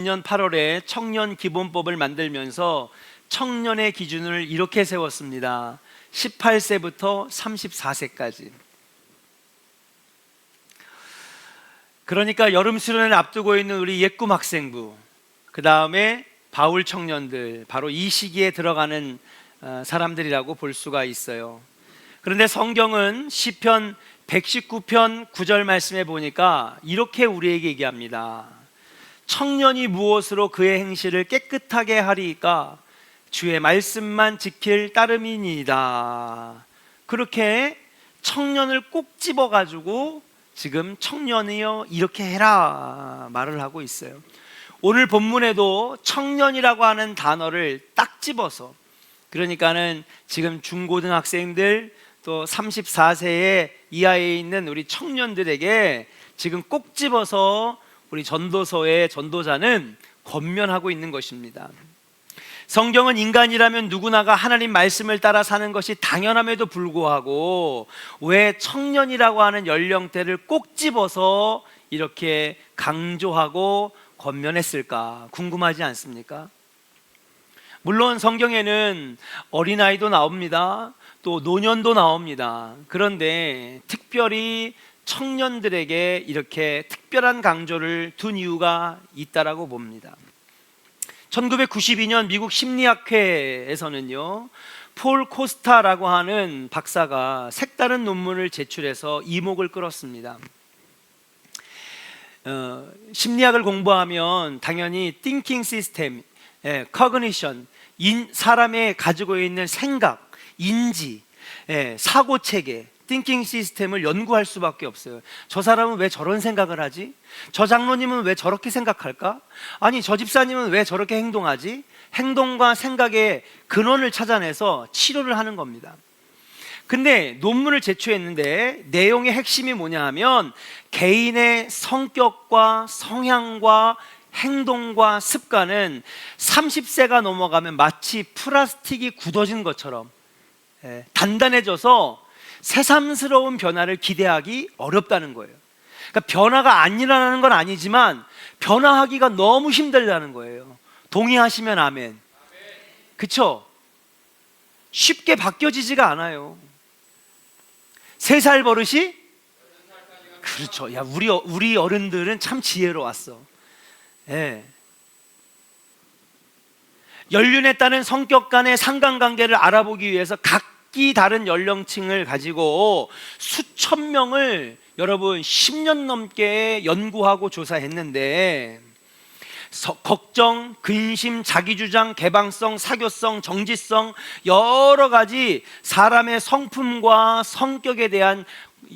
2000년 8월에 청년 기본법을 만들면서 청년의 기준을 이렇게 세웠습니다. 18세부터 34세까지. 그러니까 여름 수련을 앞두고 있는 우리 예꿈 학생부, 그 다음에 바울 청년들, 바로 이 시기에 들어가는 사람들이라고 볼 수가 있어요. 그런데 성경은 시편 119편 9절 말씀에 보니까 이렇게 우리에게 얘기합니다. 청년이 무엇으로 그의 행실을 깨끗하게 하리이까 주의 말씀만 지킬 따름이니이다. 그렇게 청년을 꼭 집어가지고 지금 청년이여 이렇게 해라 말을 하고 있어요. 오늘 본문에도 청년이라고 하는 단어를 딱 집어서, 그러니까는 지금 중고등학생들 또 34세 이하에 있는 우리 청년들에게 지금 꼭 집어서 우리 전도서의 전도자는 권면하고 있는 것입니다. 성경은 인간이라면 누구나가 하나님 말씀을 따라 사는 것이 당연함에도 불구하고 왜 청년이라고 하는 연령대를 꼭 집어서 이렇게 강조하고 권면했을까 궁금하지 않습니까? 물론 성경에는 어린아이도 나옵니다. 또 노년도 나옵니다. 그런데 특별히 청년들에게 이렇게 특별한 강조를 둔 이유가 있다라고 봅니다. 1992년 미국 심리학회에서는요, 폴 코스타라고 하는 박사가 색다른 논문을 제출해서 이목을 끌었습니다. 심리학을 공부하면 당연히 thinking system, cognition, 사람의 가지고 있는 생각, 인지, 사고 체계, thinking 시스템을 연구할 수밖에 없어요. 저 사람은 왜 저런 생각을 하지? 저 장로님은 왜 저렇게 생각할까? 아니, 저 집사님은 왜 저렇게 행동하지? 행동과 생각의 근원을 찾아내서 치료를 하는 겁니다. 근데 논문을 제출했는데 내용의 핵심이 뭐냐 하면 개인의 성격과 성향과 행동과 습관은 30세가 넘어가면 마치 플라스틱이 굳어진 것처럼 단단해져서 새삼스러운 변화를 기대하기 어렵다는 거예요. 그러니까 변화가 안 일어나는 건 아니지만 변화하기가 너무 힘들다는 거예요. 동의하시면 아멘. 그쵸? 쉽게 바뀌어지지가 않아요. 3살 버릇이? 그렇죠. 야, 우리 어른들은 참 지혜로웠어. 연륜에 따른 성격 간의 상관관계를 알아보기 위해서 각기 다른 연령층을 가지고 수천 명을 여러분 10년 넘게 연구하고 조사했는데 걱정, 근심, 자기주장, 개방성, 사교성, 정지성 여러 가지 사람의 성품과 성격에 대한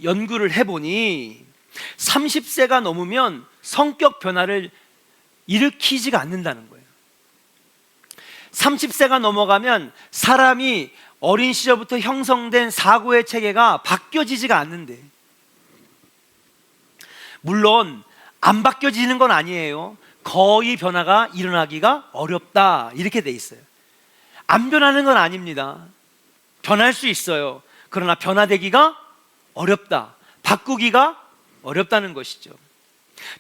연구를 해보니 30세가 넘으면 성격 변화를 일으키지가 않는다는 거예요. 30세가 넘어가면 사람이 어린 시절부터 형성된 사고의 체계가 바뀌어지지가 않는데, 물론 안 바뀌어지는 건 아니에요. 거의 변화가 일어나기가 어렵다 이렇게 돼 있어요. 안 변하는 건 아닙니다. 변할 수 있어요. 그러나 변화되기가 어렵다, 바꾸기가 어렵다는 것이죠.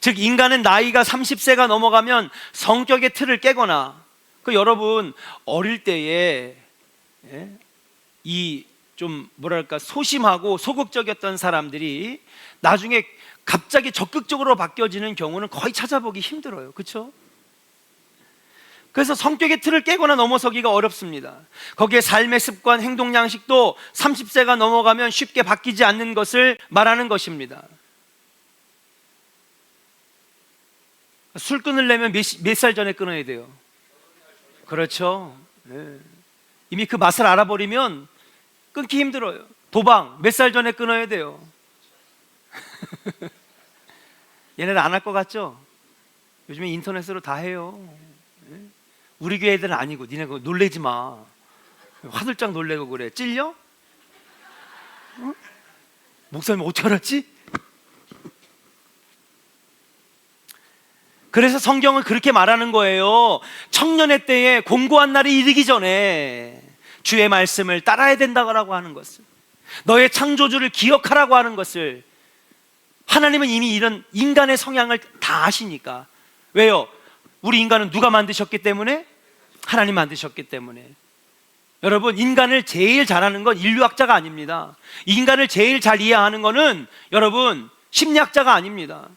즉 인간은 나이가 30세가 넘어가면 성격의 틀을 깨거나, 여러분 어릴 때에 이 좀 뭐랄까 소심하고 소극적이었던 사람들이 나중에 갑자기 적극적으로 바뀌어지는 경우는 거의 찾아보기 힘들어요. 그렇죠? 그래서 성격의 틀을 깨거나 넘어서기가 어렵습니다. 거기에 삶의 습관, 행동 양식도 30세가 넘어가면 쉽게 바뀌지 않는 것을 말하는 것입니다. 술 끊으려면 몇 살 전에 끊어야 돼요? 그렇죠. 이미 그 맛을 알아버리면 끊기 힘들어요. 도박 몇 살 전에 끊어야 돼요? 얘네들 안 할 것 같죠? 요즘에 인터넷으로 다 해요. 우리 교회 애들은 아니고. 니네 그거 놀래지 마. 화들짝 놀래고 그래. 찔려? 어? 목사님 어떻게 알았지? 그래서 성경은 그렇게 말하는 거예요. 청년의 때에 공고한 날이 이르기 전에 주의 말씀을 따라야 된다고 하는 것을, 너의 창조주를 기억하라고 하는 것을, 하나님은 이미 이런 인간의 성향을 다 아시니까. 왜요? 우리 인간은 누가 만드셨기 때문에? 하나님 만드셨기 때문에. 여러분, 인간을 제일 잘하는 건 인류학자가 아닙니다. 인간을 제일 잘 이해하는 거는 여러분 심리학자가 아닙니다.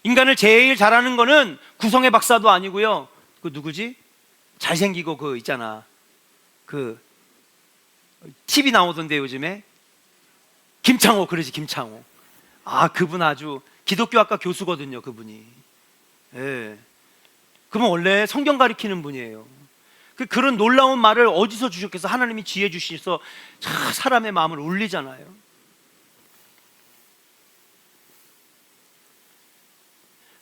인간을 제일 잘하는 거는 구성의 박사도 아니고요. 그 누구지? 잘생기고 그 있잖아, 그 TV 나오던데 요즘에 김창호. 그러지, 김창호. 아, 그분 아주 기독교학과 교수거든요, 그분이. 예. 그분 원래 성경 가리키는 분이에요. 그런 놀라운 말을 어디서 주셨겠어? 하나님이 지혜 주셔서 사람의 마음을 울리잖아요.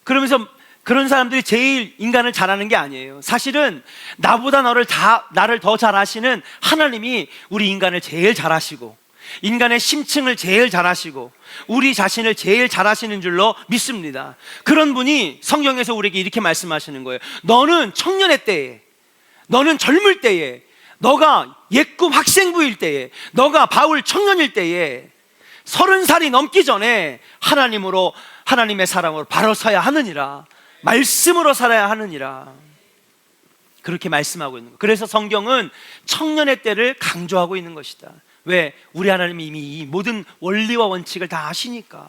그러면서 그런 사람들이 제일 인간을 잘하는 게 아니에요. 사실은 나보다 나를 더 잘하시는 하나님이 우리 인간을 제일 잘하시고, 인간의 심층을 제일 잘하시고, 우리 자신을 제일 잘하시는 줄로 믿습니다. 그런 분이 성경에서 우리에게 이렇게 말씀하시는 거예요. 너는 청년의 때에, 너는 젊을 때에, 너가 옛꿈 학생부일 때에, 너가 바울 청년일 때에 30살이 넘기 전에 하나님의 사랑으로 바로 서야 하느니라. 말씀으로 살아야 하느니라. 그렇게 말씀하고 있는 거예요. 그래서 성경은 청년의 때를 강조하고 있는 것이다. 왜? 우리 하나님이 이미 이 모든 원리와 원칙을 다 아시니까.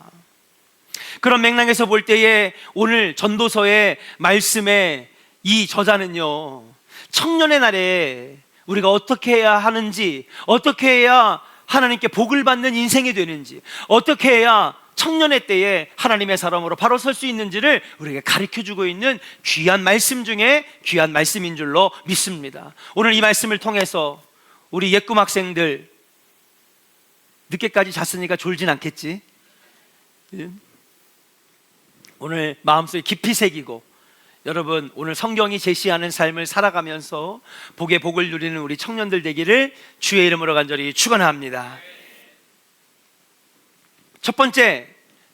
그런 맥락에서 볼 때에 오늘 전도서의 말씀의 이 저자는요, 청년의 날에 우리가 어떻게 해야 하는지, 어떻게 해야 하나님께 복을 받는 인생이 되는지, 어떻게 해야 청년의 때에 하나님의 사람으로 바로 설 수 있는지를 우리에게 가르쳐주고 있는 귀한 말씀 중에 귀한 말씀인 줄로 믿습니다. 오늘 이 말씀을 통해서 우리 옛꿈 학생들, 늦게까지 잤으니까 졸진 않겠지? 오늘 마음속에 깊이 새기고, 여러분 오늘 성경이 제시하는 삶을 살아가면서 복의 복을 누리는 우리 청년들 되기를 주의 이름으로 간절히 축원합니다. 첫 번째,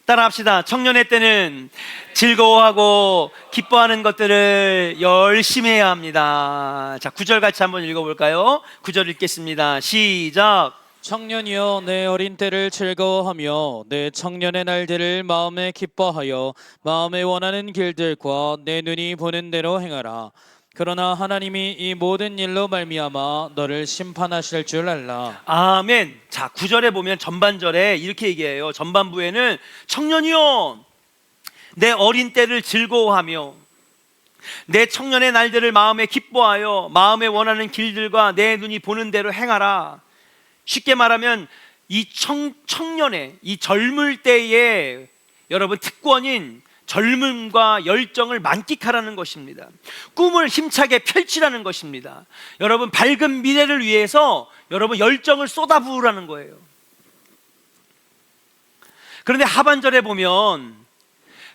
따라합시다. 청년의 때는 즐거워하고 기뻐하는 것들을 열심히 해야 합니다. 자, 9절 같이 한번 읽어볼까요? 9절 읽겠습니다. 시작. 청년이여, 내 어린 때를 즐거워하며 내 청년의 날들을 마음에 기뻐하여 마음에 원하는 길들과 내 눈이 보는 대로 행하라. 그러나 하나님이 이 모든 일로 말미암아 너를 심판하실 줄 알라. 아멘. 자, 9절에 보면 전반절에 이렇게 얘기해요. 전반부에는 청년이여, 내 어린 때를 즐거워하며 내 청년의 날들을 마음에 기뻐하여 마음에 원하는 길들과 내 눈이 보는 대로 행하라. 쉽게 말하면 이 청년의, 이 젊을 때의 여러분 특권인 젊음과 열정을 만끽하라는 것입니다. 꿈을 힘차게 펼치라는 것입니다. 여러분 밝은 미래를 위해서 여러분 열정을 쏟아부으라는 거예요. 그런데 하반절에 보면,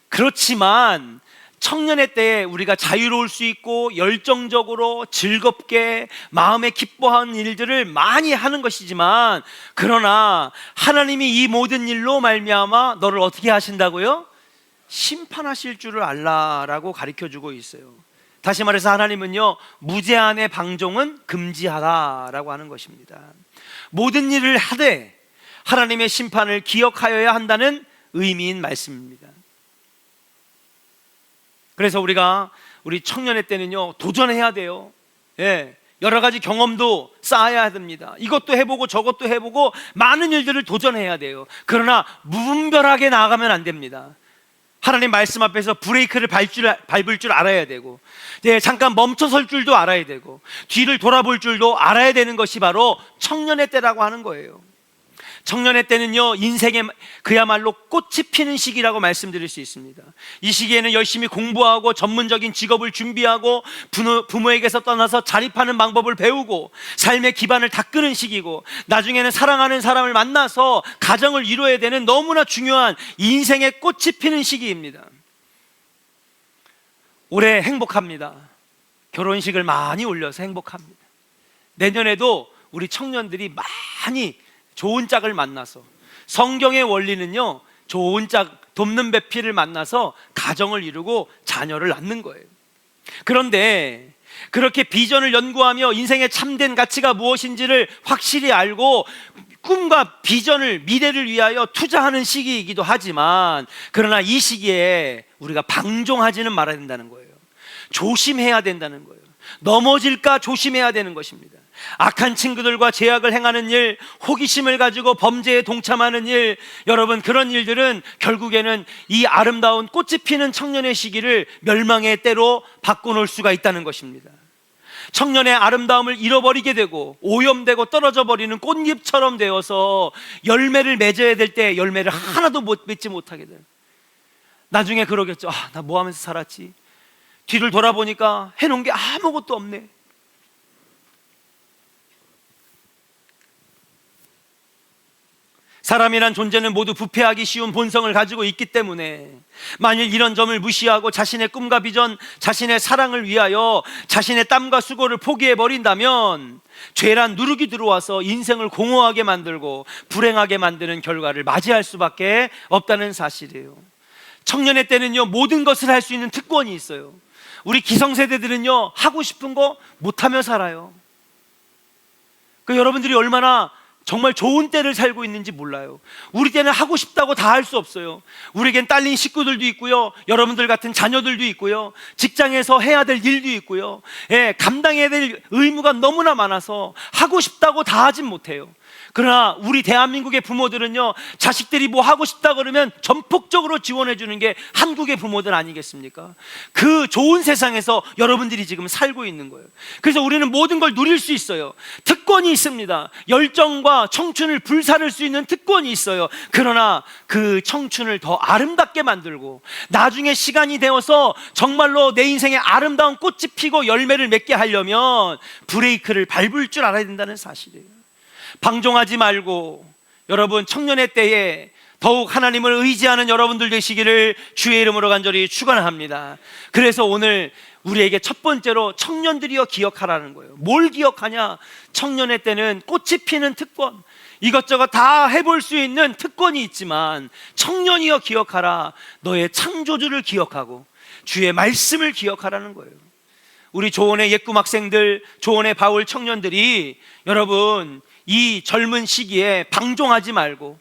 그렇지만 청년의 때에 우리가 자유로울 수 있고 열정적으로 즐겁게 마음에 기뻐하는 일들을 많이 하는 것이지만, 그러나 하나님이 이 모든 일로 말미암아 너를 어떻게 하신다고요? 심판하실 줄을 알라라고 가르쳐주고 있어요. 다시 말해서 하나님은요, 무제한의 방종은 금지하라라고 하는 것입니다. 모든 일을 하되 하나님의 심판을 기억하여야 한다는 의미인 말씀입니다. 그래서 우리 청년의 때는요, 도전해야 돼요. 예, 여러 가지 경험도 쌓아야 됩니다. 이것도 해보고 저것도 해보고 많은 일들을 도전해야 돼요. 그러나 무분별하게 나아가면 안 됩니다. 하나님 말씀 앞에서 브레이크를 밟을 줄 알아야 되고, 잠깐 멈춰설 줄도 알아야 되고, 뒤를 돌아볼 줄도 알아야 되는 것이 바로 청년의 때라고 하는 거예요. 청년의 때는요, 인생의 그야말로 꽃이 피는 시기라고 말씀드릴 수 있습니다. 이 시기에는 열심히 공부하고 전문적인 직업을 준비하고 부모에게서 떠나서 자립하는 방법을 배우고 삶의 기반을 닦는 시기고, 나중에는 사랑하는 사람을 만나서 가정을 이루어야 되는 너무나 중요한 인생의 꽃이 피는 시기입니다. 올해 행복합니다. 결혼식을 많이 올려서 행복합니다. 내년에도 우리 청년들이 많이 좋은 짝을 만나서, 성경의 원리는요, 좋은 짝 돕는 배필을 만나서 가정을 이루고 자녀를 낳는 거예요. 그런데 그렇게 비전을 연구하며 인생의 참된 가치가 무엇인지를 확실히 알고 꿈과 비전을, 미래를 위하여 투자하는 시기이기도 하지만, 그러나 이 시기에 우리가 방종하지는 말아야 된다는 거예요. 조심해야 된다는 거예요. 넘어질까 조심해야 되는 것입니다. 악한 친구들과 제약을 행하는 일, 호기심을 가지고 범죄에 동참하는 일, 여러분 그런 일들은 결국에는 이 아름다운 꽃이 피는 청년의 시기를 멸망의 때로 바꿔놓을 수가 있다는 것입니다. 청년의 아름다움을 잃어버리게 되고 오염되고 떨어져 버리는 꽃잎처럼 되어서 열매를 맺어야 될 때 열매를 하나도 맺지 못하게 돼요. 나중에 그러겠죠. 나 뭐 하면서 살았지? 뒤를 돌아보니까 해놓은 게 아무것도 없네. 사람이란 존재는 모두 부패하기 쉬운 본성을 가지고 있기 때문에 만일 이런 점을 무시하고 자신의 꿈과 비전, 자신의 사랑을 위하여 자신의 땀과 수고를 포기해버린다면 죄란 누룩이 들어와서 인생을 공허하게 만들고 불행하게 만드는 결과를 맞이할 수밖에 없다는 사실이에요. 청년의 때는요, 모든 것을 할 수 있는 특권이 있어요. 우리 기성세대들은요, 하고 싶은 거 못하며 살아요. 여러분들이 얼마나 정말 좋은 때를 살고 있는지 몰라요. 우리 때는 하고 싶다고 다 할 수 없어요. 우리에겐 딸린 식구들도 있고요, 여러분들 같은 자녀들도 있고요, 직장에서 해야 될 일도 있고요, 감당해야 될 의무가 너무나 많아서 하고 싶다고 다 하진 못해요. 그러나 우리 대한민국의 부모들은요, 자식들이 뭐 하고 싶다 그러면 전폭적으로 지원해 주는 게 한국의 부모들 아니겠습니까? 그 좋은 세상에서 여러분들이 지금 살고 있는 거예요. 그래서 우리는 모든 걸 누릴 수 있어요. 특권이 있습니다. 열정과 청춘을 불사를 수 있는 특권이 있어요. 그러나 그 청춘을 더 아름답게 만들고 나중에 시간이 되어서 정말로 내 인생에 아름다운 꽃이 피고 열매를 맺게 하려면 브레이크를 밟을 줄 알아야 된다는 사실이에요. 방종하지 말고 여러분 청년의 때에 더욱 하나님을 의지하는 여러분들 되시기를 주의 이름으로 간절히 축원합니다. 그래서 오늘 우리에게 첫 번째로 청년들이여 기억하라는 거예요. 뭘 기억하냐? 청년의 때는 꽃이 피는 특권, 이것저것 다 해볼 수 있는 특권이 있지만 청년이여 기억하라. 너의 창조주를 기억하고 주의 말씀을 기억하라는 거예요. 우리 조원의 예꿈 학생들, 조원의 바울 청년들이 여러분 이 젊은 시기에 방종하지 말고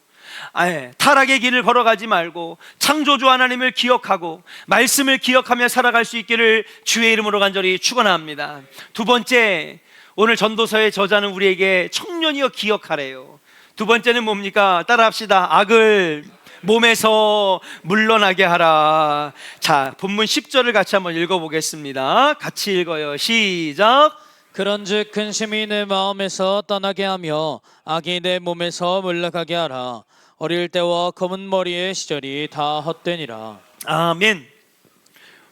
타락의 길을 걸어가지 말고 창조주 하나님을 기억하고 말씀을 기억하며 살아갈 수 있기를 주의 이름으로 간절히 축원합니다. 두 번째, 오늘 전도서의 저자는 우리에게 청년이여 기억하래요. 두 번째는 뭡니까? 따라합시다. 악을 몸에서 물러나게 하라. 자, 본문 10절을 같이 한번 읽어보겠습니다. 같이 읽어요. 시작. 그런즉 근심이 내 마음에서 떠나게 하며 악이 내 몸에서 물러가게 하라. 어릴 때와 검은 머리의 시절이 다 헛되니라. 아멘.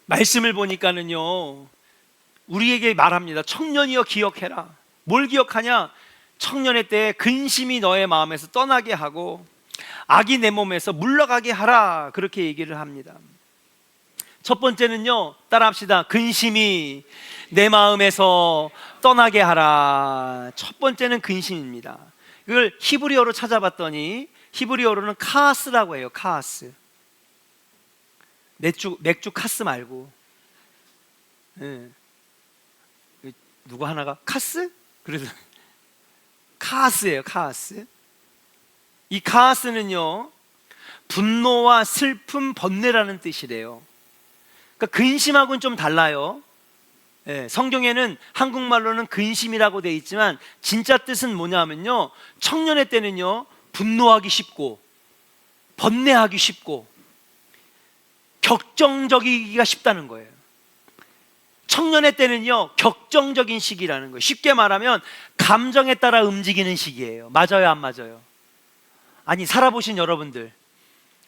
말씀을 보니까는요, 우리에게 말합니다. 청년이여 기억해라. 뭘 기억하냐? 청년의 때에 근심이 너의 마음에서 떠나게 하고 악이 내 몸에서 물러가게 하라. 그렇게 얘기를 합니다. 첫 번째는요, 따라합시다. 근심이 내 마음에서 떠나게 하라. 첫 번째는 근심입니다. 이걸 히브리어로 찾아봤더니 히브리어로는 카스라고 해요. 카스. 맥주 카스 말고, 누구 하나가 카스? 그래서 카스예요. 카스. 이 카스는요, 분노와 슬픔, 번뇌라는 뜻이래요. 그러니까 근심하고는 좀 달라요. 성경에는 한국말로는 근심이라고 되어 있지만 진짜 뜻은 뭐냐면요, 청년의 때는요 분노하기 쉽고 번뇌하기 쉽고 격정적이기가 쉽다는 거예요. 청년의 때는요 격정적인 시기라는 거예요. 쉽게 말하면 감정에 따라 움직이는 시기예요. 맞아요, 안 맞아요? 아니, 살아보신 여러분들,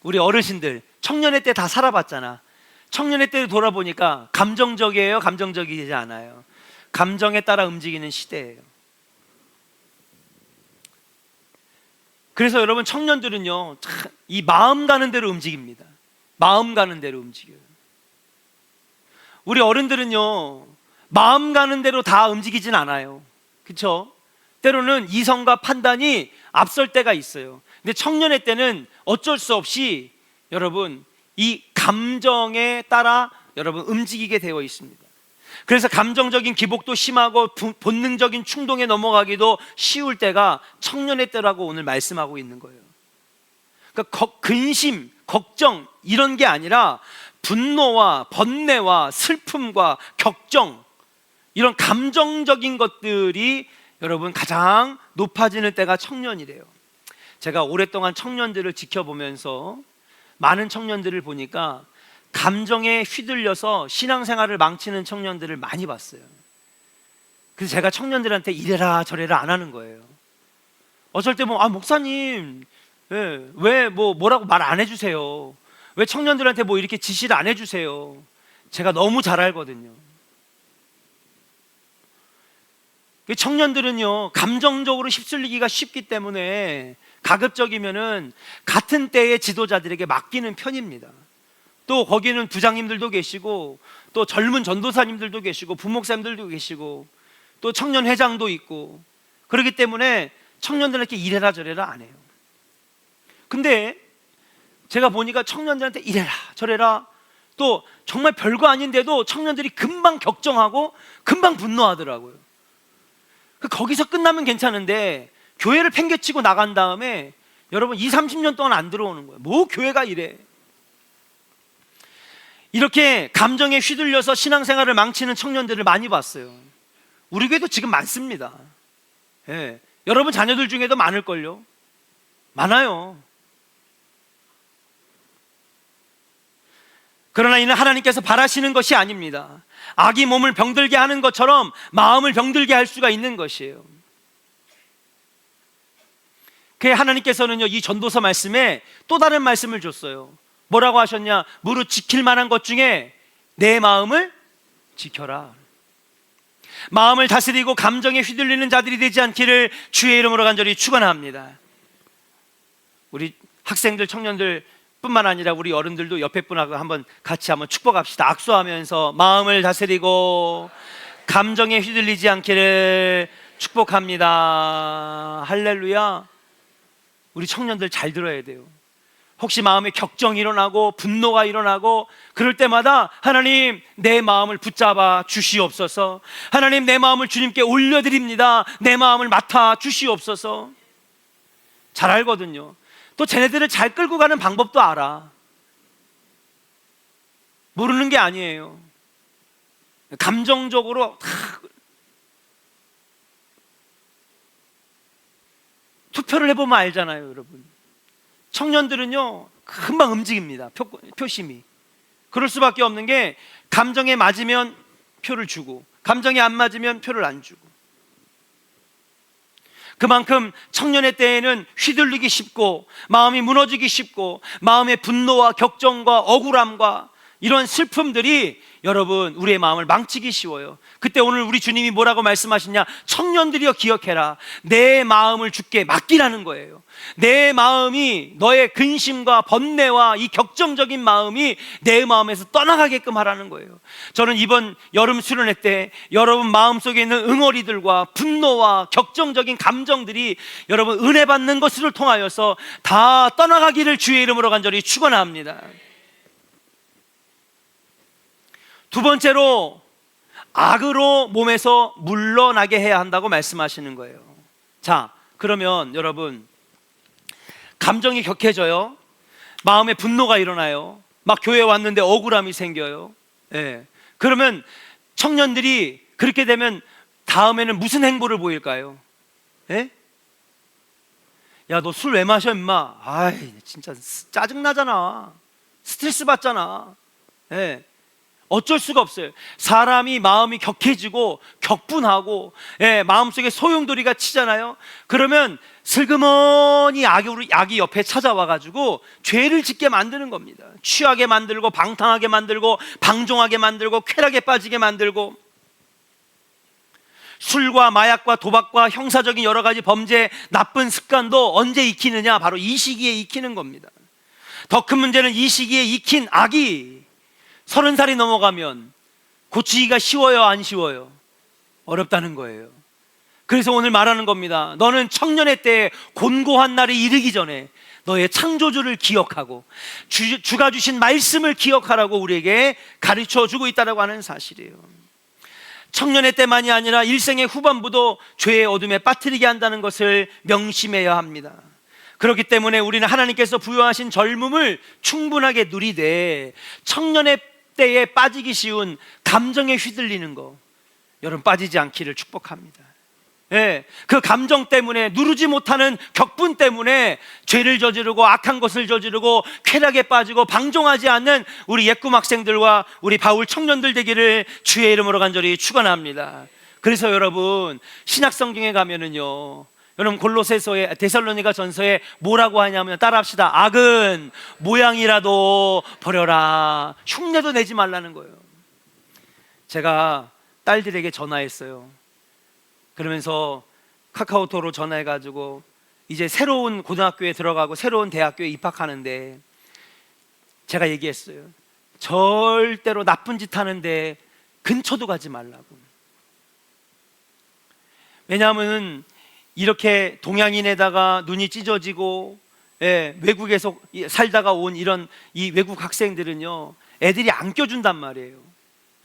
우리 어르신들 청년의 때 다 살아봤잖아. 청년의 때를 돌아보니까 감정적이에요, 감정적이지 않아요? 감정에 따라 움직이는 시대예요. 그래서 여러분 청년들은요 이 마음 가는 대로 움직입니다. 마음 가는 대로 움직여요. 우리 어른들은요 마음 가는 대로 다 움직이진 않아요. 그렇죠? 때로는 이성과 판단이 앞설 때가 있어요. 근데 청년의 때는 어쩔 수 없이 여러분 이 감정에 따라 여러분 움직이게 되어 있습니다. 그래서 감정적인 기복도 심하고 본능적인 충동에 넘어가기도 쉬울 때가 청년의 때라고 오늘 말씀하고 있는 거예요. 그러니까 근심, 걱정 이런 게 아니라 분노와 번뇌와 슬픔과 격정, 이런 감정적인 것들이 여러분 가장 높아지는 때가 청년이래요. 제가 오랫동안 청년들을 지켜보면서 많은 청년들을 보니까 감정에 휘둘려서 신앙생활을 망치는 청년들을 많이 봤어요. 그래서 제가 청년들한테 이래라 저래라 안 하는 거예요. 어쩔 때 뭐 목사님 왜 뭐라고 말 안 해주세요? 왜 청년들한테 뭐 이렇게 지시를 안 해주세요? 제가 너무 잘 알거든요. 청년들은요 감정적으로 휩쓸리기가 쉽기 때문에 가급적이면은 같은 때의 지도자들에게 맡기는 편입니다. 또 거기는 부장님들도 계시고 또 젊은 전도사님들도 계시고 부목사님들도 계시고 또 청년 회장도 있고, 그렇기 때문에 청년들한테 이래라 저래라 안 해요. 근데 제가 보니까 청년들한테 이래라 저래라, 또 정말 별거 아닌데도 청년들이 금방 격정하고 금방 분노하더라고요. 거기서 끝나면 괜찮은데 교회를 팽개치고 나간 다음에 여러분 20, 30년 동안 안 들어오는 거예요. 뭐 교회가 이래. 이렇게 감정에 휘둘려서 신앙생활을 망치는 청년들을 많이 봤어요. 우리 교회도 지금 많습니다. 여러분 자녀들 중에도 많을걸요. 많아요. 그러나 이는 하나님께서 바라시는 것이 아닙니다. 악이 몸을 병들게 하는 것처럼 마음을 병들게 할 수가 있는 것이에요. 그래 하나님께서는요 이 전도서 말씀에 또 다른 말씀을 줬어요. 뭐라고 하셨냐? 무릇 지킬 만한 것 중에 내 마음을 지켜라. 마음을 다스리고 감정에 휘둘리는 자들이 되지 않기를 주의 이름으로 간절히 축원합니다. 우리 학생들, 청년들 뿐만 아니라 우리 어른들도 옆에 분하고 같이 한번 축복합시다. 악수하면서 마음을 다스리고 감정에 휘둘리지 않기를 축복합니다. 할렐루야. 우리 청년들 잘 들어야 돼요. 혹시 마음에 격정이 일어나고 분노가 일어나고 그럴 때마다 하나님 내 마음을 붙잡아 주시옵소서. 하나님 내 마음을 주님께 올려드립니다. 내 마음을 맡아 주시옵소서. 잘 알거든요. 또 쟤네들을 잘 끌고 가는 방법도 알아. 모르는 게 아니에요. 감정적으로 투표를 해보면 알잖아요, 여러분. 청년들은요 금방 움직입니다. 표심이. 그럴 수밖에 없는 게 감정에 맞으면 표를 주고 감정에 안 맞으면 표를 안 주고. 그만큼 청년의 때에는 휘둘리기 쉽고 마음이 무너지기 쉽고 마음의 분노와 격정과 억울함과 이런 슬픔들이 여러분 우리의 마음을 망치기 쉬워요. 그때 오늘 우리 주님이 뭐라고 말씀하시냐? 청년들이여 기억해라. 내 마음을 주께 맡기라는 거예요. 내 마음이 너의 근심과 번뇌와 이 격정적인 마음이 내 마음에서 떠나가게끔 하라는 거예요. 저는 이번 여름 수련회 때 여러분 마음속에 있는 응어리들과 분노와 격정적인 감정들이 여러분 은혜 받는 것을 통하여서 다 떠나가기를 주의 이름으로 간절히 축원합니다. 두 번째로 악으로 몸에서 물러나게 해야 한다고 말씀하시는 거예요. 자, 그러면 여러분 감정이 격해져요. 마음에 분노가 일어나요. 막 교회 왔는데 억울함이 생겨요. 그러면 청년들이 그렇게 되면 다음에는 무슨 행보를 보일까요? 야, 너 술 왜 마셔 임마? 아이 진짜 짜증나잖아. 스트레스 받잖아. 어쩔 수가 없어요. 사람이 마음이 격해지고 격분하고 마음속에 소용돌이가 치잖아요. 그러면 슬그머니 악이 옆에 찾아와가지고 죄를 짓게 만드는 겁니다. 취하게 만들고 방탕하게 만들고 방종하게 만들고 쾌락에 빠지게 만들고, 술과 마약과 도박과 형사적인 여러 가지 범죄 나쁜 습관도 언제 익히느냐? 바로 이 시기에 익히는 겁니다. 더 큰 문제는 이 시기에 익힌 악이 30살이 넘어가면 고치기가 쉬워요, 안 쉬워요? 어렵다는 거예요. 그래서 오늘 말하는 겁니다. 너는 청년의 때에 곤고한 날이 이르기 전에 너의 창조주를 기억하고 주가 주신 말씀을 기억하라고 우리에게 가르쳐 주고 있다고 하는 사실이에요. 청년의 때만이 아니라 일생의 후반부도 죄의 어둠에 빠뜨리게 한다는 것을 명심해야 합니다. 그렇기 때문에 우리는 하나님께서 부여하신 젊음을 충분하게 누리되 청년의 때에 빠지기 쉬운 감정에 휘둘리는 거, 여러분 빠지지 않기를 축복합니다. 예, 그 감정 때문에, 누르지 못하는 격분 때문에 죄를 저지르고 악한 것을 저지르고 쾌락에 빠지고 방종하지 않는 우리 옛꿈 학생들과 우리 바울 청년들 되기를 주의 이름으로 간절히 축원합니다. 그래서 여러분 신약 성경에 가면은요, 여러분 골로새서에, 데살로니가 전서에 뭐라고 하냐면, 따라합시다. 악은 모양이라도 버려라. 흉내도 내지 말라는 거예요. 제가 딸들에게 전화했어요. 그러면서 카카오톡으로 전화해가지고 이제 새로운 고등학교에 들어가고 새로운 대학교에 입학하는데 제가 얘기했어요. 절대로 나쁜 짓 하는데 근처도 가지 말라고. 왜냐하면 이렇게 동양인에다가 눈이 찢어지고, 예, 외국에서 살다가 온 이런 이 외국 학생들은요, 애들이 안 껴준단 말이에요.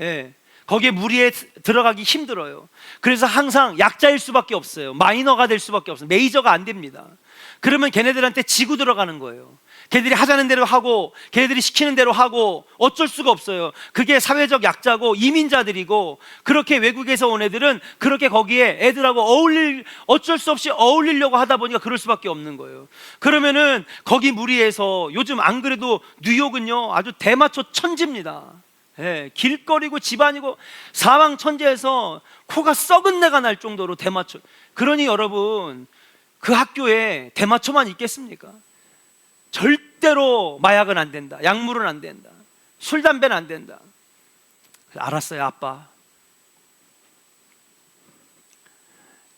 예, 거기에 무리에 들어가기 힘들어요. 그래서 항상 약자일 수밖에 없어요. 마이너가 될 수밖에 없어요. 메이저가 안 됩니다. 그러면 걔네들한테 지고 들어가는 거예요. 걔네들이 하자는 대로 하고 걔네들이 시키는 대로 하고 어쩔 수가 없어요. 그게 사회적 약자고 이민자들이고, 그렇게 외국에서 온 애들은 그렇게 거기에 애들하고 어쩔 수 없이 어울리려고 하다 보니까 그럴 수밖에 없는 거예요. 그러면은 거기 무리에서, 요즘 안 그래도 뉴욕은요 아주 대마초 천지입니다. 예, 길거리고 집안이고 사방천지에서 코가 썩은 내가 날 정도로 대마초. 그러니 여러분, 그 학교에 대마초만 있겠습니까? 절대로 마약은 안 된다, 약물은 안 된다, 술 담배는 안 된다. 알았어요 아빠,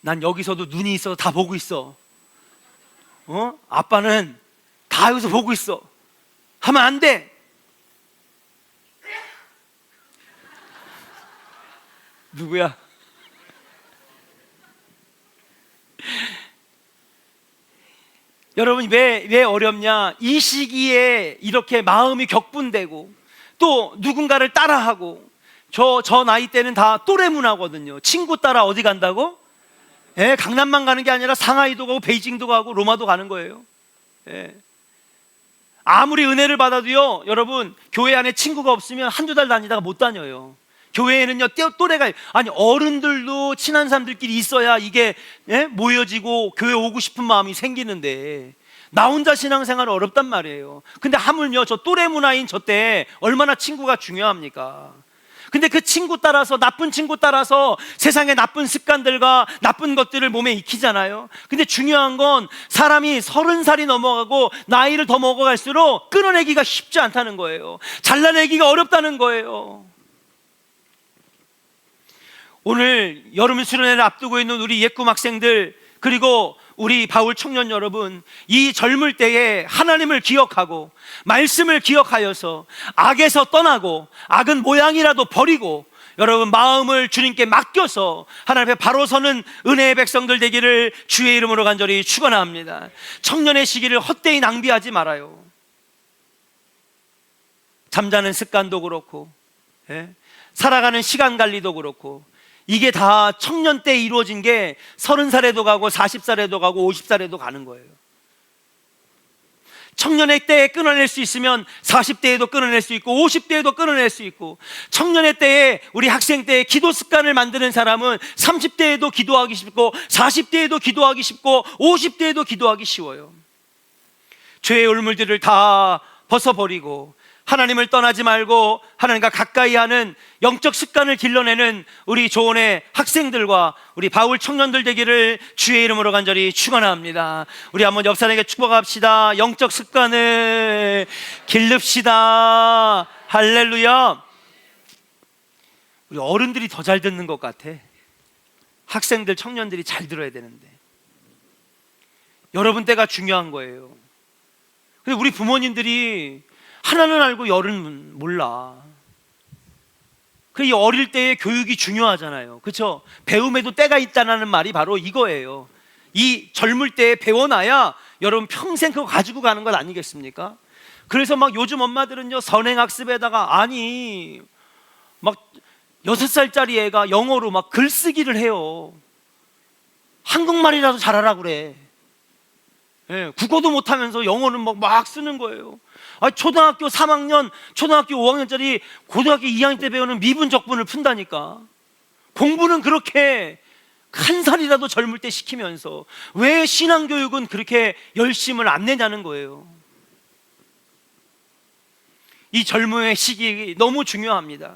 난 여기서도 눈이 있어서 다 보고 있어. 아빠는 다 여기서 보고 있어. 하면 안 돼. 누구야? 여러분 왜 어렵냐? 이 시기에 이렇게 마음이 격분되고 또 누군가를 따라하고, 저 나이 때는 다 또래 문화거든요. 친구 따라 어디 간다고? 예, 강남만 가는 게 아니라 상하이도 가고 베이징도 가고 로마도 가는 거예요. 예. 아무리 은혜를 받아도요, 여러분 교회 안에 친구가 없으면 한두 달 다니다가 못 다녀요. 교회에는요 또래가, 아니 어른들도 친한 사람들끼리 있어야 이게, 예? 모여지고 교회 오고 싶은 마음이 생기는데 나 혼자 신앙생활은 어렵단 말이에요. 근데 하물며 저 또래 문화인 저 때 얼마나 친구가 중요합니까? 근데 그 친구 따라서, 나쁜 친구 따라서 세상의 나쁜 습관들과 나쁜 것들을 몸에 익히잖아요. 근데 중요한 건 사람이 30살이 넘어가고 나이를 더 먹어갈수록 끊어내기가 쉽지 않다는 거예요. 잘라내기가 어렵다는 거예요. 오늘 여름 수련회를 앞두고 있는 우리 옛꿈 학생들, 그리고 우리 바울 청년 여러분, 이 젊을 때에 하나님을 기억하고 말씀을 기억하여서 악에서 떠나고 악은 모양이라도 버리고 여러분 마음을 주님께 맡겨서 하나님 앞에 바로 서는 은혜의 백성들 되기를 주의 이름으로 간절히 축원합니다. 청년의 시기를 헛되이 낭비하지 말아요. 잠자는 습관도 그렇고, 예? 살아가는 시간 관리도 그렇고, 이게 다 청년 때 이루어진 게 30살에도 가고 40살에도 가고 50살에도 가는 거예요. 청년의 때에 끊어낼 수 있으면 40대에도 끊어낼 수 있고 50대에도 끊어낼 수 있고, 청년의 때에, 우리 학생 때에 기도 습관을 만드는 사람은 30대에도 기도하기 쉽고 40대에도 기도하기 쉽고 50대에도 기도하기 쉬워요. 죄의 울물들을 다 벗어버리고 하나님을 떠나지 말고 하나님과 가까이 하는 영적 습관을 길러내는 우리 조원의 학생들과 우리 바울 청년들 되기를 주의 이름으로 간절히 축원합니다. 우리 한번 옆 사람에게 축복합시다. 영적 습관을 길릅시다. 할렐루야. 우리 어른들이 더 잘 듣는 것 같아. 학생들, 청년들이 잘 들어야 되는데. 여러분 때가 중요한 거예요. 근데 우리 부모님들이 하나는 알고 열은 몰라. 그 어릴 때의 교육이 중요하잖아요. 그렇죠? 배움에도 때가 있다는 말이 바로 이거예요. 이 젊을 때에 배워놔야 여러분 평생 그거 가지고 가는 것 아니겠습니까? 그래서 막 요즘 엄마들은요, 선행학습에다가, 아니 막 6살짜리 애가 영어로 막 글쓰기를 해요. 한국말이라도 잘하라 그래. 예, 국어도 못하면서 영어는 막 쓰는 거예요. 초등학교 3학년, 초등학교 5학년짜리 고등학교 2학년 때 배우는 미분 적분을 푼다니까. 공부는 그렇게 한 살이라도 젊을 때 시키면서 왜 신앙교육은 그렇게 열심을 안 내냐는 거예요. 이 젊음의 시기 너무 중요합니다.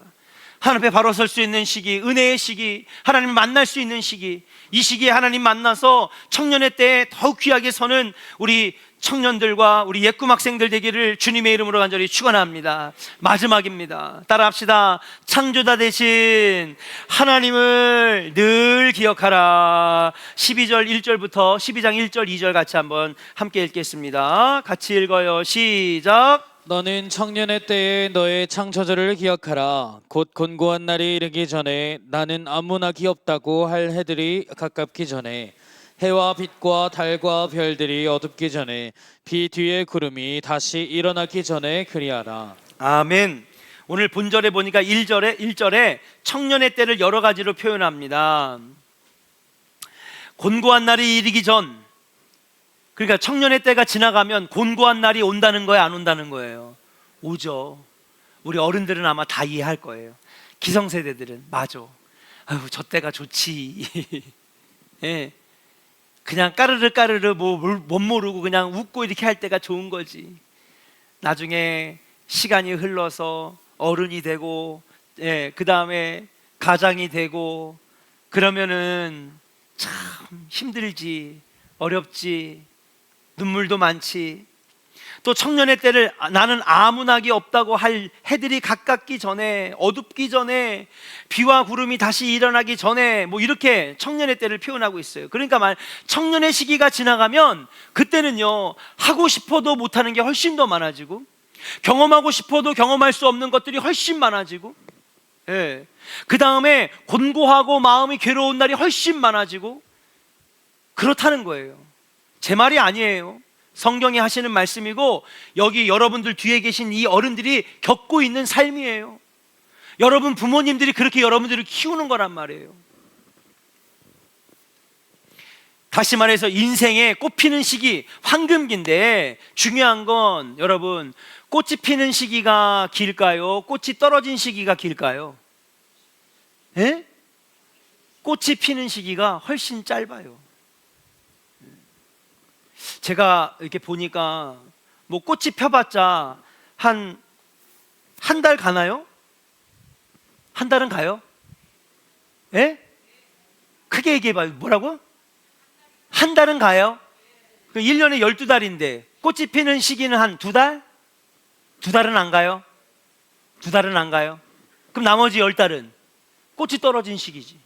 하나님 앞에 바로 설 수 있는 시기, 은혜의 시기, 하나님을 만날 수 있는 시기, 이 시기에 하나님 만나서 청년의 때에 더욱 귀하게 서는 우리 청년들과 우리 예꿈 학생들 되기를 주님의 이름으로 간절히 축원합니다. 마지막입니다. 따라합시다. 창조자 대신 하나님을 늘 기억하라. 12절 1절부터 12장 1절 2절 같이 한번 함께 읽겠습니다. 같이 읽어요. 시작. 너는 청년의 때에 너의 창조주를 기억하라. 곧 곤고한 날이 이르기 전에, 나는 아무나기 없다고 할 해들이 가깝기 전에, 해와 빛과 달과 별들이 어둡기 전에, 비 뒤에 구름이 다시 일어나기 전에 그리하라. 아멘. 오늘 본절에 보니까 1절에 청년의 때를 여러 가지로 표현합니다. 곤고한 날이 이르기 전, 그러니까 청년의 때가 지나가면 곤고한 날이 온다는 거예요, 안 온다는 거예요? 오죠. 우리 어른들은 아마 다 이해할 거예요. 기성세대들은 맞아. 아유, 저 때가 좋지. 예. 그냥 까르르 못 모르고 그냥 웃고 이렇게 할 때가 좋은 거지. 나중에 시간이 흘러서 어른이 되고, 예, 그 다음에 가장이 되고 그러면은 참 힘들지, 어렵지, 눈물도 많지. 또 청년의 때를 나는 아무나기 없다고 할 해들이 가깝기 전에, 어둡기 전에, 비와 구름이 다시 일어나기 전에, 이렇게 청년의 때를 표현하고 있어요. 그러니까 청년의 시기가 지나가면 그때는요, 하고 싶어도 못하는 게 훨씬 더 많아지고, 경험하고 싶어도 경험할 수 없는 것들이 훨씬 많아지고, 예. 그 다음에 곤고하고 마음이 괴로운 날이 훨씬 많아지고, 그렇다는 거예요. 제 말이 아니에요. 성경이 하시는 말씀이고, 여기 여러분들 뒤에 계신 이 어른들이 겪고 있는 삶이에요. 여러분 부모님들이 그렇게 여러분들을 키우는 거란 말이에요. 다시 말해서 인생의 꽃 피는 시기, 황금기인데 중요한 건 여러분, 꽃이 피는 시기가 길까요? 꽃이 떨어진 시기가 길까요? 예? 꽃이 피는 시기가 훨씬 짧아요. 제가 이렇게 보니까 꽃이 펴봤자 한 달 가나요? 한 달은 가요? 예? 크게 얘기해봐요. 뭐라고? 한 달은 가요? 1년에 12달인데 꽃이 피는 시기는 한 2달? 2달은 안 가요? 2달은 안 가요? 그럼 나머지 10달은 꽃이 떨어진 시기지.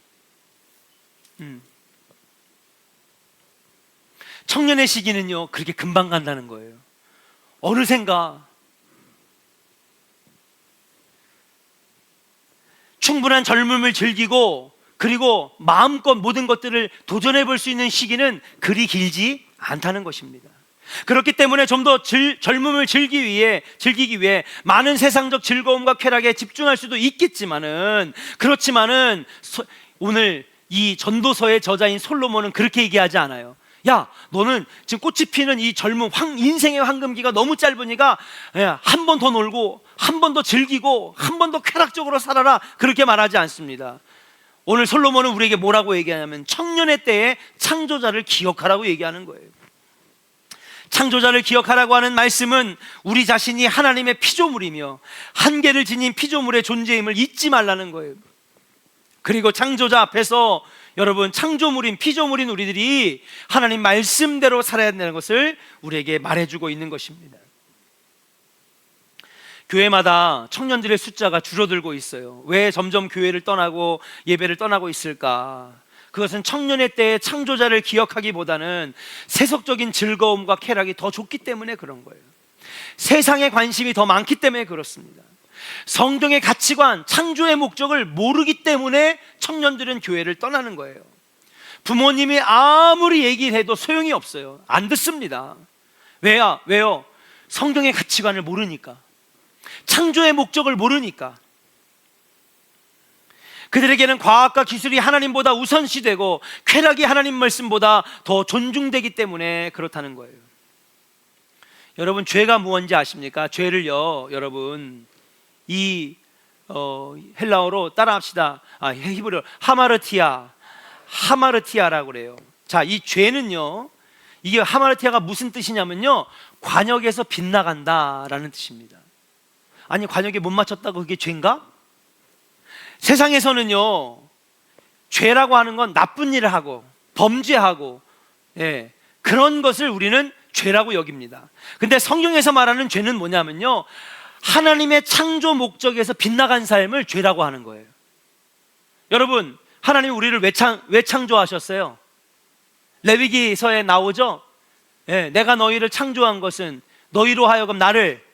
청년의 시기는요, 그렇게 금방 간다는 거예요. 어느샌가 충분한 젊음을 즐기고, 그리고 마음껏 모든 것들을 도전해 볼 수 있는 시기는 그리 길지 않다는 것입니다. 그렇기 때문에 좀 더 젊음을 즐기기 위해 많은 세상적 즐거움과 쾌락에 집중할 수도 있겠지만은, 그렇지만은 오늘 이 전도서의 저자인 솔로몬은 그렇게 얘기하지 않아요. 야, 너는 지금 꽃이 피는 이 젊음, 인생의 황금기가 너무 짧으니까 한 번 더 놀고, 한 번 더 즐기고, 한 번 더 쾌락적으로 살아라, 그렇게 말하지 않습니다. 오늘 솔로몬은 우리에게 뭐라고 얘기하냐면 청년의 때에 창조자를 기억하라고 얘기하는 거예요. 창조자를 기억하라고 하는 말씀은 우리 자신이 하나님의 피조물이며 한계를 지닌 피조물의 존재임을 잊지 말라는 거예요. 그리고 창조자 앞에서 여러분, 창조물인 피조물인 우리들이 하나님 말씀대로 살아야 된다는 것을 우리에게 말해주고 있는 것입니다. 교회마다 청년들의 숫자가 줄어들고 있어요. 왜 점점 교회를 떠나고 예배를 떠나고 있을까? 그것은 청년의 때에 창조자를 기억하기보다는 세속적인 즐거움과 쾌락이 더 좋기 때문에 그런 거예요. 세상에 관심이 더 많기 때문에 그렇습니다. 성경의 가치관, 창조의 목적을 모르기 때문에 청년들은 교회를 떠나는 거예요. 부모님이 아무리 얘기를 해도 소용이 없어요. 안 듣습니다. 왜요? 성경의 가치관을 모르니까, 창조의 목적을 모르니까. 그들에게는 과학과 기술이 하나님보다 우선시되고 쾌락이 하나님 말씀보다 더 존중되기 때문에 그렇다는 거예요. 여러분 죄가 무엇인지 아십니까? 죄를요, 여러분 이 헬라어로 따라합시다. 히브리어 하마르티아라고 그래요. 자, 이 죄는요, 이게 하마르티아가 무슨 뜻이냐면요, 관역에서 빗나간다라는 뜻입니다. 아니, 관역에 못 맞췄다고 그게 죄인가? 세상에서는요, 죄라고 하는 건 나쁜 일을 하고 범죄하고, 예, 그런 것을 우리는 죄라고 여깁니다. 근데 성경에서 말하는 죄는 뭐냐면요, 하나님의 창조 목적에서 빗나간 삶을 죄라고 하는 거예요. 여러분, 하나님이 우리를 왜 창조하셨어요? 레위기서에 나오죠? 예, 내가 너희를 창조한 것은 너희로 하여금 나를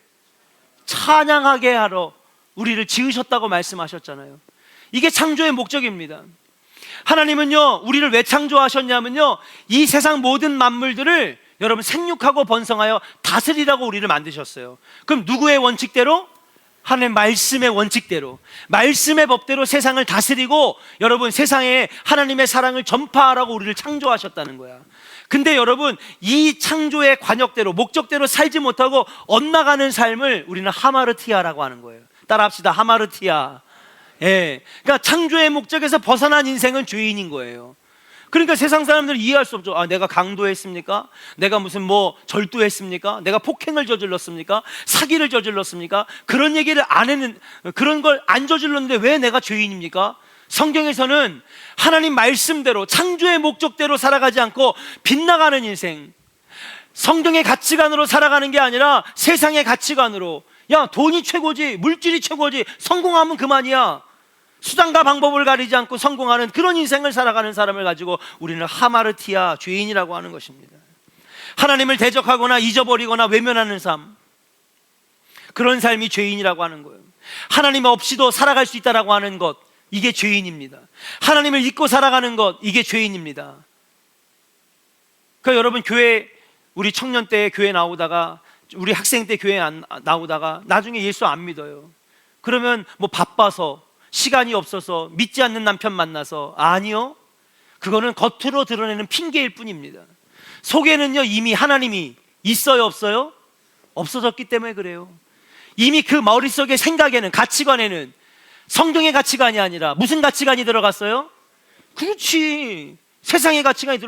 찬양하게 하러 우리를 지으셨다고 말씀하셨잖아요. 이게 창조의 목적입니다. 하나님은요, 우리를 왜 창조하셨냐면요, 이 세상 모든 만물들을 여러분 생육하고 번성하여 다스리라고 우리를 만드셨어요. 그럼 누구의 원칙대로? 하나님의 말씀의 원칙대로, 말씀의 법대로 세상을 다스리고 여러분 세상에 하나님의 사랑을 전파하라고 우리를 창조하셨다는 거야. 근데 여러분, 이 창조의 관역대로 목적대로 살지 못하고 엇나가는 삶을 우리는 하마르티아라고 하는 거예요. 따라합시다. 하마르티아. 예, 그러니까 창조의 목적에서 벗어난 인생은 죄인인 거예요. 그러니까 세상 사람들은 이해할 수 없죠. 내가 강도했습니까? 내가 무슨 절도했습니까? 내가 폭행을 저질렀습니까? 사기를 저질렀습니까? 그런 얘기를 안 했는, 그런 걸 안 저질렀는데 왜 내가 죄인입니까? 성경에서는 하나님 말씀대로 창조의 목적대로 살아가지 않고 빗나가는 인생, 성경의 가치관으로 살아가는 게 아니라 세상의 가치관으로, 야, 돈이 최고지, 물질이 최고지, 성공하면 그만이야, 수단과 방법을 가리지 않고 성공하는 그런 인생을 살아가는 사람을 가지고 우리는 하마르티아, 죄인이라고 하는 것입니다. 하나님을 대적하거나 잊어버리거나 외면하는 삶, 그런 삶이 죄인이라고 하는 거예요. 하나님 없이도 살아갈 수 있다라고 하는 것, 이게 죄인입니다. 하나님을 잊고 살아가는 것, 이게 죄인입니다. 그러니까 여러분, 우리 청년 때 교회 나오다가, 우리 학생 때 교회 나오다가 나중에 예수 안 믿어요. 그러면 바빠서, 시간이 없어서, 믿지 않는 남편 만나서. 아니요, 그거는 겉으로 드러내는 핑계일 뿐입니다. 속에는요, 이미 하나님이 있어요, 없어요? 없어졌기 때문에 그래요. 이미 그 머릿속의 생각에는, 가치관에는 성경의 가치관이 아니라 무슨 가치관이 들어갔어요? 그렇지, 세상의 가치관이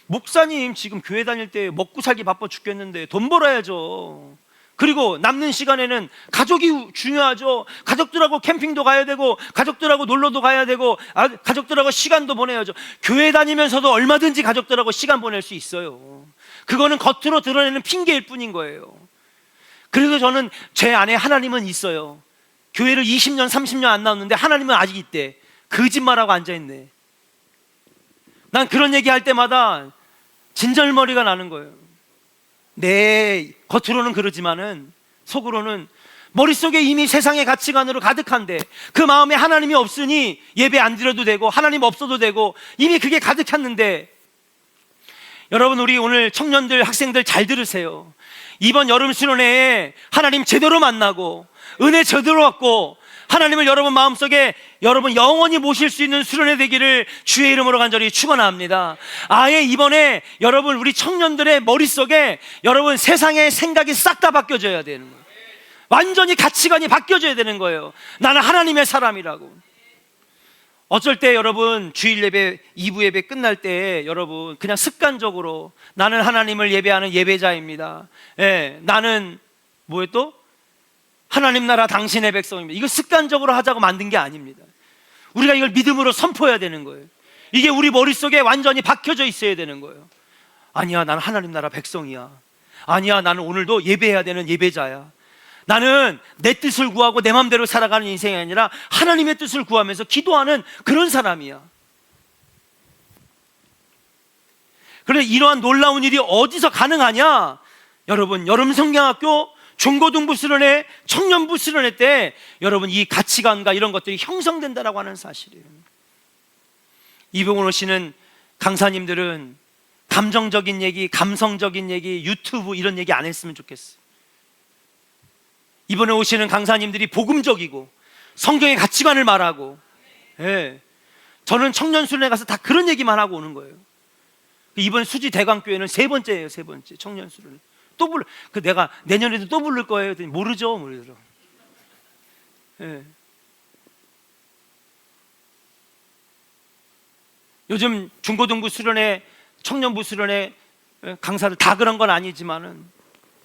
목사님 지금 교회 다닐 때 먹고 살기 바빠 죽겠는데 돈 벌어야죠. 그리고 남는 시간에는 가족이 중요하죠. 가족들하고 캠핑도 가야 되고, 가족들하고 놀러도 가야 되고, 가족들하고 시간도 보내야죠. 교회 다니면서도 얼마든지 가족들하고 시간 보낼 수 있어요. 그거는 겉으로 드러내는 핑계일 뿐인 거예요. 그래서 저는 제 안에 하나님은 있어요. 교회를 20년 30년 안 나왔는데 하나님은 아직 있대. 거짓말하고 앉아있네. 난 그런 얘기할 때마다 진절머리가 나는 거예요. 겉으로는 그러지만은 속으로는, 머릿속에 이미 세상의 가치관으로 가득한데 그 마음에 하나님이 없으니 예배 안 드려도 되고 하나님 없어도 되고 이미 그게 가득했는데, 여러분, 우리 오늘 청년들, 학생들 잘 들으세요. 이번 여름 수련회에 하나님 제대로 만나고 은혜 제대로 받고 하나님을 여러분 마음속에 여러분 영원히 모실 수 있는 수련회 되기를 주의 이름으로 간절히 축원합니다. 아예 이번에 여러분 우리 청년들의 머릿속에 여러분 세상의 생각이 싹 다 바뀌어져야 되는 거예요. 완전히 가치관이 바뀌어져야 되는 거예요. 나는 하나님의 사람이라고. 어쩔 때 여러분 주일 예배, 2부 예배 끝날 때 여러분 그냥 습관적으로 나는 하나님을 예배하는 예배자입니다. 예, 나는 또? 하나님 나라 당신의 백성입니다. 이거 습관적으로 하자고 만든 게 아닙니다. 우리가 이걸 믿음으로 선포해야 되는 거예요. 이게 우리 머릿속에 완전히 박혀져 있어야 되는 거예요. 아니야, 나는 하나님 나라 백성이야. 아니야, 나는 오늘도 예배해야 되는 예배자야. 나는 내 뜻을 구하고 내 마음대로 살아가는 인생이 아니라 하나님의 뜻을 구하면서 기도하는 그런 사람이야. 그런데 이러한 놀라운 일이 어디서 가능하냐? 여러분, 여름 성경학교 중고등부 수련회, 청년부 수련회 때 여러분 이 가치관과 이런 것들이 형성된다라고 하는 사실이에요. 이병헌 오시는 강사님들은 감정적인 얘기, 감성적인 얘기, 유튜브 이런 얘기 안 했으면 좋겠어요. 이번에 오시는 강사님들이 복음적이고 성경의 가치관을 말하고, 예, 저는 청년 수련회 가서 다 그런 얘기만 하고 오는 거예요. 이번 수지 대광교회는 3번째예요. 3번째 청년 수련회. 또 불러. 그 내가 내년에도 또 부를 거예요. 그랬더니 모르죠. 모르더라고. 예. 요즘 중고등부 수련회, 청년부 수련회 강사들 다 그런 건 아니지만은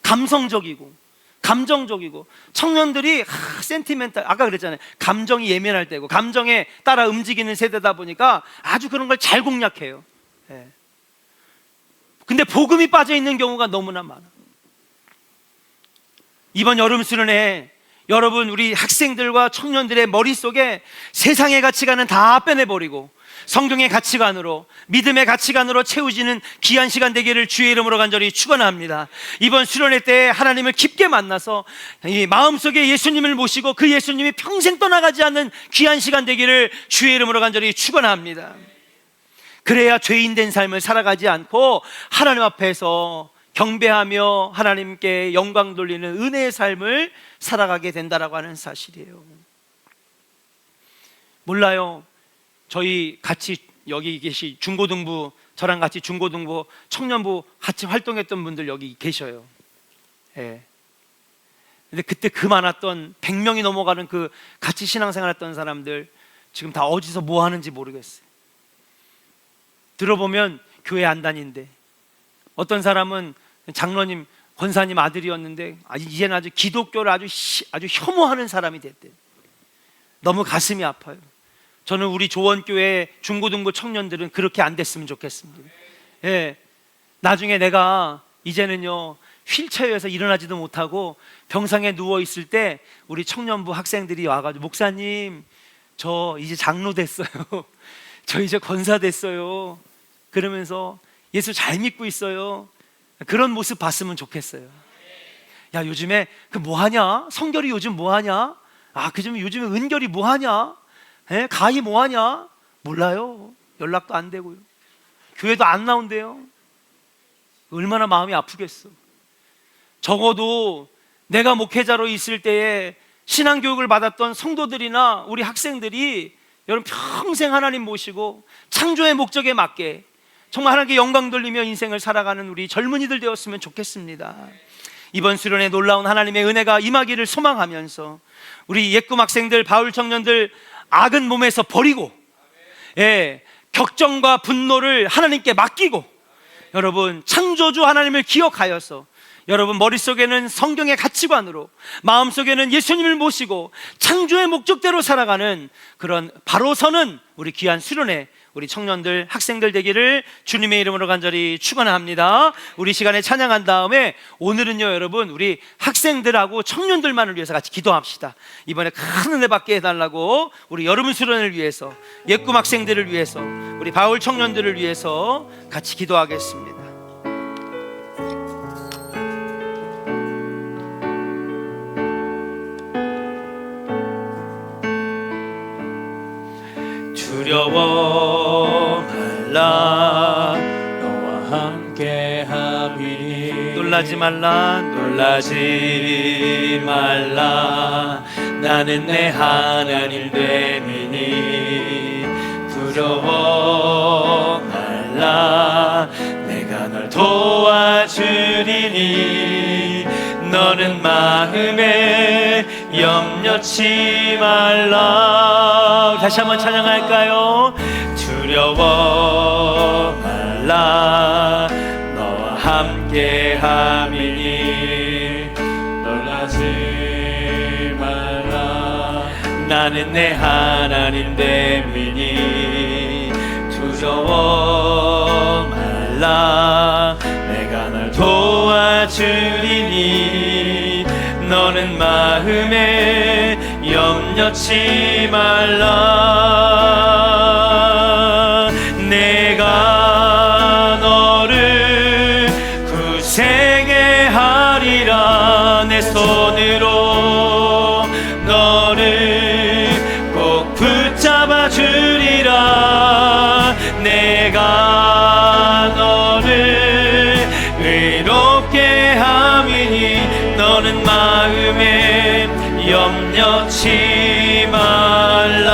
감성적이고 감정적이고 청년들이 센티멘탈, 아까 그랬잖아요. 감정이 예민할 때고 감정에 따라 움직이는 세대다 보니까 아주 그런 걸 잘 공략해요. 예. 근데 복음이 빠져 있는 경우가 너무나 많아. 이번 여름 수련회 여러분 우리 학생들과 청년들의 머릿속에 세상의 가치관은 다 빼내버리고 성경의 가치관으로, 믿음의 가치관으로 채워지는 귀한 시간 되기를 주의 이름으로 간절히 축원합니다. 이번 수련회 때 하나님을 깊게 만나서 이 마음속에 예수님을 모시고 그 예수님이 평생 떠나가지 않는 귀한 시간 되기를 주의 이름으로 간절히 축원합니다. 그래야 죄인 된 삶을 살아가지 않고 하나님 앞에서 경배하며 하나님께 영광 돌리는 은혜의 삶을 살아가게 된다라고 하는 사실이에요. 몰라요. 저희 같이 여기 계시 중고등부, 저랑 같이 중고등부, 청년부 같이 활동했던 분들 여기 계셔요. 예. 근데 그때 그 많았던 100명이 넘어가는 그 같이 신앙생활했던 사람들 지금 다 어디서 뭐 하는지 모르겠어요. 들어보면 교회 안 다닌대. 어떤 사람은 장로님, 권사님 아들이었는데 이제는 아주 기독교를 아주 혐오하는 사람이 됐대. 너무 가슴이 아파요. 저는 우리 조원교회 중고등부 청년들은 그렇게 안 됐으면 좋겠습니다. 예, 나중에 내가 이제는요 휠체어에서 일어나지도 못하고 병상에 누워 있을 때 우리 청년부 학생들이 와가지고 목사님 저 이제 장로 됐어요. 저 이제 권사 됐어요. 그러면서 예수 잘 믿고 있어요. 그런 모습 봤으면 좋겠어요. 야, 요즘에 그 뭐하냐? 성결이 요즘 뭐하냐? 아, 요즘에 은결이 뭐하냐? 에? 가희 뭐하냐? 몰라요. 연락도 안 되고요. 교회도 안 나온대요. 얼마나 마음이 아프겠어. 적어도 내가 목회자로 있을 때에 신앙교육을 받았던 성도들이나 우리 학생들이 여러분 평생 하나님 모시고 창조의 목적에 맞게 정말 하나님께 영광 돌리며 인생을 살아가는 우리 젊은이들 되었으면 좋겠습니다. 이번 수련에 놀라운 하나님의 은혜가 임하기를 소망하면서 우리 옛꿈 학생들, 바울 청년들 악은 몸에서 버리고 격정과 분노를 하나님께 맡기고 여러분 창조주 하나님을 기억하여서 여러분 머릿속에는 성경의 가치관으로 마음속에는 예수님을 모시고 창조의 목적대로 살아가는 그런 바로 서는 우리 귀한 수련회 우리 청년들 학생들 되기를 주님의 이름으로 간절히 축원합니다. 우리 시간에 찬양한 다음에 오늘은요 여러분 우리 학생들하고 청년들만을 위해서 같이 기도합시다. 이번에 큰 은혜 받게 해달라고 우리 여름 수련을 위해서 옛꿈 학생들을 위해서 우리 바울 청년들을 위해서 같이 기도하겠습니다. 두려워 말라 너와 함께 함이니 놀라지 말라 놀라지 말라 나는 내 하나님 됨이니 두려워 말라 내가 널 도와주리니 너는 마음에 염려치 말라. 다시 한번 찬양할까요? 두려워 말라 너와 함께 함이니 놀라지 말라 나는 내 하나님 됨이니 두려워 말라 내가 널 도와주리니 너는 마음에 염려치 말라 내가 너를 구세게 하리라 내 손으로 너를 꼭 붙잡아 주리라 내가 너를 의롭게 함이니 너는 마음에 염려치 말라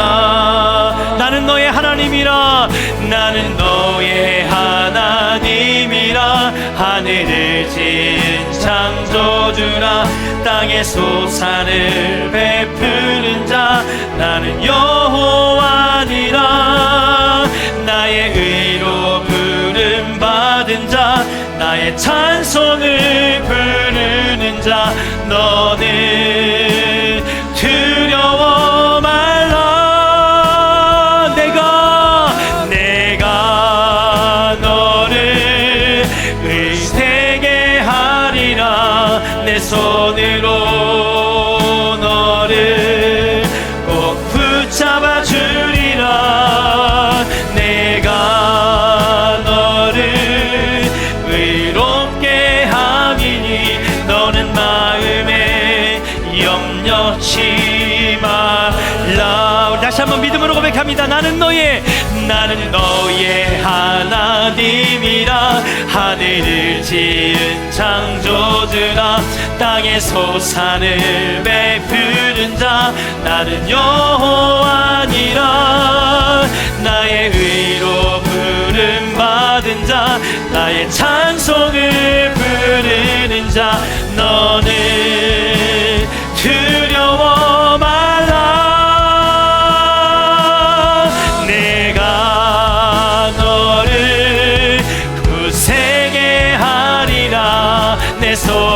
나는 너의 하나님이라 나는 너의 하나님이라 하늘을 지은 창조주라 땅의 소산을 베푸는 자 나는 여호와니라 나의 의로 부름받은 자 나의 찬송을 부르는 자 너는 두려워 말라 내가 너를 의되게 하리라 내 손으로 너를 꼭 붙잡아 주리라 내가 너를 의롭게 함이니 너는 마음에 염려치 말라 우리 다시 한번 믿음으로 고백합니다 나는 너의 하나님이라 하늘을 지은 창조주라 땅의 소산을 베푸는 자 나는 여호와니라 나의 의로 부름받은 자 나의 찬송을 부르는 자 너는 두려워 말라 내가 너를 굳세게 하리라 내 손